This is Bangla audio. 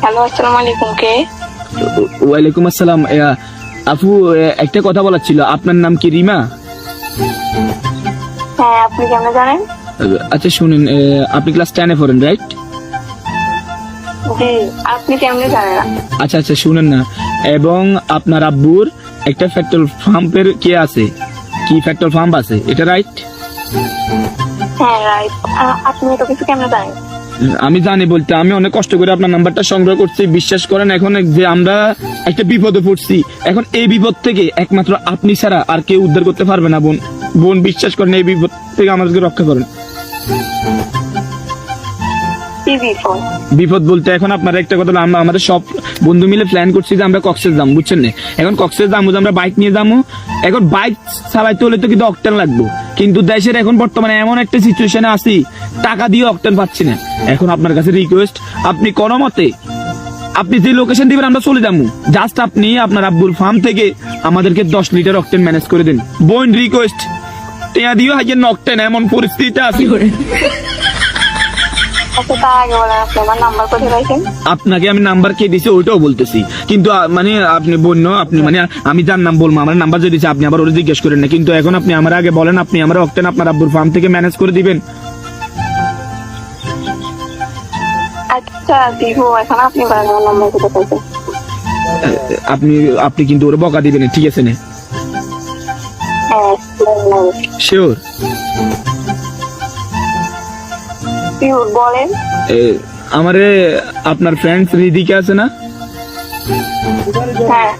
হ্যালো, আসসালামু আলাইকুম। কে? ওয়ালাইকুম আসসালাম। আপু, একটা কথা বলার ছিল। আপনার নাম কি রিমা? হ্যাঁ, আপনি কেমনে জানেন? আচ্ছা শুনেন, আপনি ক্লাস 10-এ পড়েন, রাইট? জি। আপনি কেমনে জানেন? আচ্ছা আচ্ছা শুনেন না, এবং আপনার আব্বুর একটা পেট্রোল পাম্পের কি আছে, কি পেট্রোল পাম্প আছে, এটা রাইট? হ্যাঁ, রাইট। আপনি এত কিছু কেমনে জানেন? আমি জানি বলতে, আমি অনেক কষ্ট করে আপনার নাম্বারটা সংগ্রহ করছি। বিশ্বাস করেন, এখন যে আমরা একটা বিপদে পড়ছি, এখন এই বিপদ থেকে একমাত্র আপনি ছাড়া আর কেউ উদ্ধার করতে পারবে না। বোন বোন বিশ্বাস করেন, এই বিপদ থেকে আমাদেরকে রক্ষা করেন। কি বিপদ? বিপদ বলতে এখন আপনারা একটা কথা হলো, আমরা আমাদের সব বন্ধু মিলে প্ল্যান করছি যে আমরা কক্সেস যাবো, বুঝছেন না? এখন কক্সেস যাবো, আমরা বাইক নিয়ে যাবো। এখন বাইক চালাইতে হলে তো কিন্তু অকটেন লাগবে, কিন্তু দেশের এখন বর্তমানে এমন একটা সিচুয়েশনে আছি, টাকা দিয়ে অকটেন পাচ্ছি না। এখন আপনার কাছে রিকোয়েস্ট, আপনি কোনো মতে আপনি যে লোকেশন দিবেন আমরা চলে যাবো, জাস্ট আপনি আপনার আব্বুর ফার্ম থেকে আমাদেরকে 10 লিটার অকটেন ম্যানেজ করে দিন। বোন রিকোয়েস্ট, টেয়া দিও হাজার অকটেন, এমন পরিস্থিতিতে আছে। আচ্ছা, তার আগে বলেন আপনি আমার নাম্বার কোথায় পাইছেন? আপনাকে আমি নাম্বার কে দিছি ওইটাও বলতেছি, কিন্তু মানে আপনি বন্য, আপনি মানে আমি যার নাম বলবো, আমার নাম্বার যে দিচ্ছে আপনি আবার ওরা জিজ্ঞেস করেন না। কিন্তু এখন আপনি আমার আগে বলেন, আপনি আমার অক্টেন আপনার আব্বুর ফার্ম থেকে ম্যানেজ করে দিবেন? আচ্ছা দিব। এখন আপনি বলেন আমার নাম্বার কোথায় পাইছেন? আপনি আপনি কিন্তু ওরা বকা দিবেন, ঠিক আছে না? হ্যাঁ, শিওর? পিওর। বলেন। আমারে আপনার ফ্রেন্ডস রিদিকে আছে না? হ্যাঁ।